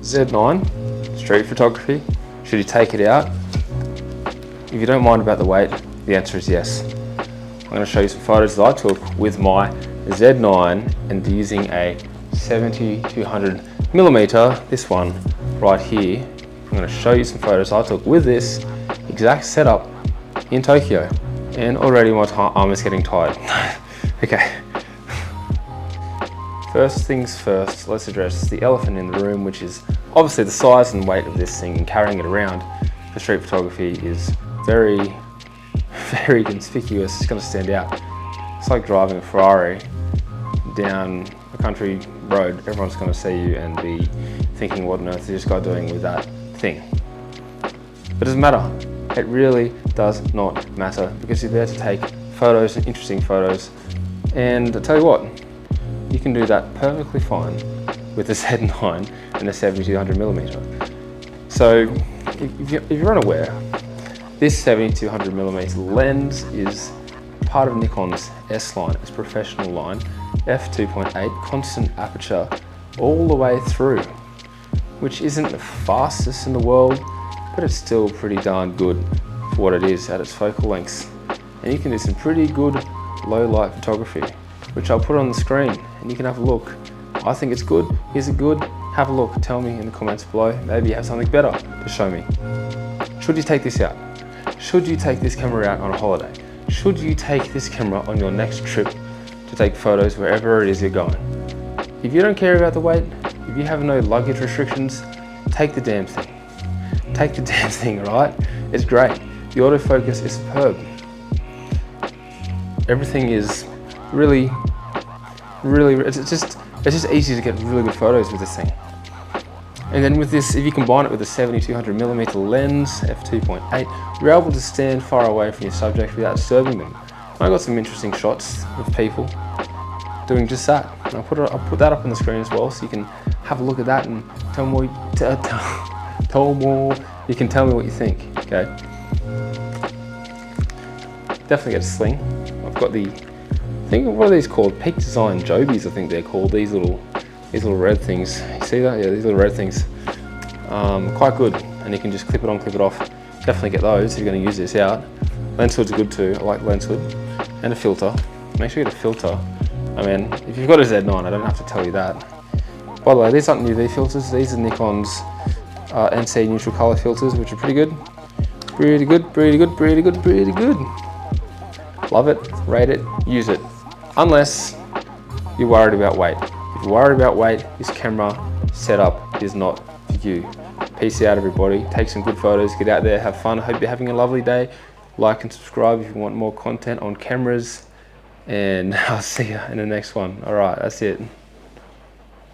Z9 street photography. Should you take it out? If you don't mind about the weight, the answer is yes. I'm going to show you some photos that I took with my Z9 and using a 70-200mm, this one right here. I'm going to show you some photos I took with this exact setup in Tokyo. And already my arm is getting tired. Okay. First things first, let's address the elephant in the room, which is obviously the size and weight of this thing, and carrying it around for street photography is very, very conspicuous. It's going to stand out. It's like driving a Ferrari down a country road. Everyone's going to see you and be thinking, what on earth is this guy doing with that thing? But it doesn't matter. It really does not matter, because you're there to take photos and interesting photos. And I'll tell you what, you can do that perfectly fine with the Z9 and the 70-200mm. So if you're unaware, this 70-200mm lens is part of Nikon's S line, its professional line, f2.8 constant aperture all the way through, which isn't the fastest in the world, but it's still pretty darn good for what it is at its focal lengths. And you can do some pretty good low light photography, which I'll put on the screen and you can have a look. I think it's good. Is it good? Have a look. Tell me in the comments below. Maybe you have something better to show me. Should you take this out? Should you take this camera out on a holiday? Should you take this camera on your next trip to take photos wherever it is you're going? If you don't care about the weight, if you have no luggage restrictions, take the damn thing. Take the damn thing, right? It's great. The autofocus is superb. Everything is really, it's just easy to get really good photos with this thing. And then with this, if you combine it with a 70-200mm lens, f2.8, you're able to stand far away from your subject without disturbing them. I got some interesting shots of people doing just that. And I'll put that up on the screen as well, so you can have a look at that and tell me you can tell me what you think. Okay. Definitely get a sling. I've got the, I think, what are these called? Peak Design Jobies, I think they're called. These little red things. You see that? Yeah, these little red things. Quite good. And you can just clip it on, clip it off. Definitely get those if you're going to use this out. Lens hoods are good too. I like lens hood. And a filter. Make sure you get a filter. I mean, if you've got a Z9, I don't have to tell you that. By the way, these aren't UV filters. These are Nikon's NC neutral color filters, which are pretty good. Pretty good, pretty good, pretty good, pretty good. Love it, rate it, use it. Unless you're worried about weight. If you're worried about weight, this camera setup is not for you. Peace out, everybody. Take some good photos, get out there, have fun. I hope you're having a lovely day. Like and subscribe if you want more content on cameras. And I'll see you in the next one. All right, that's it.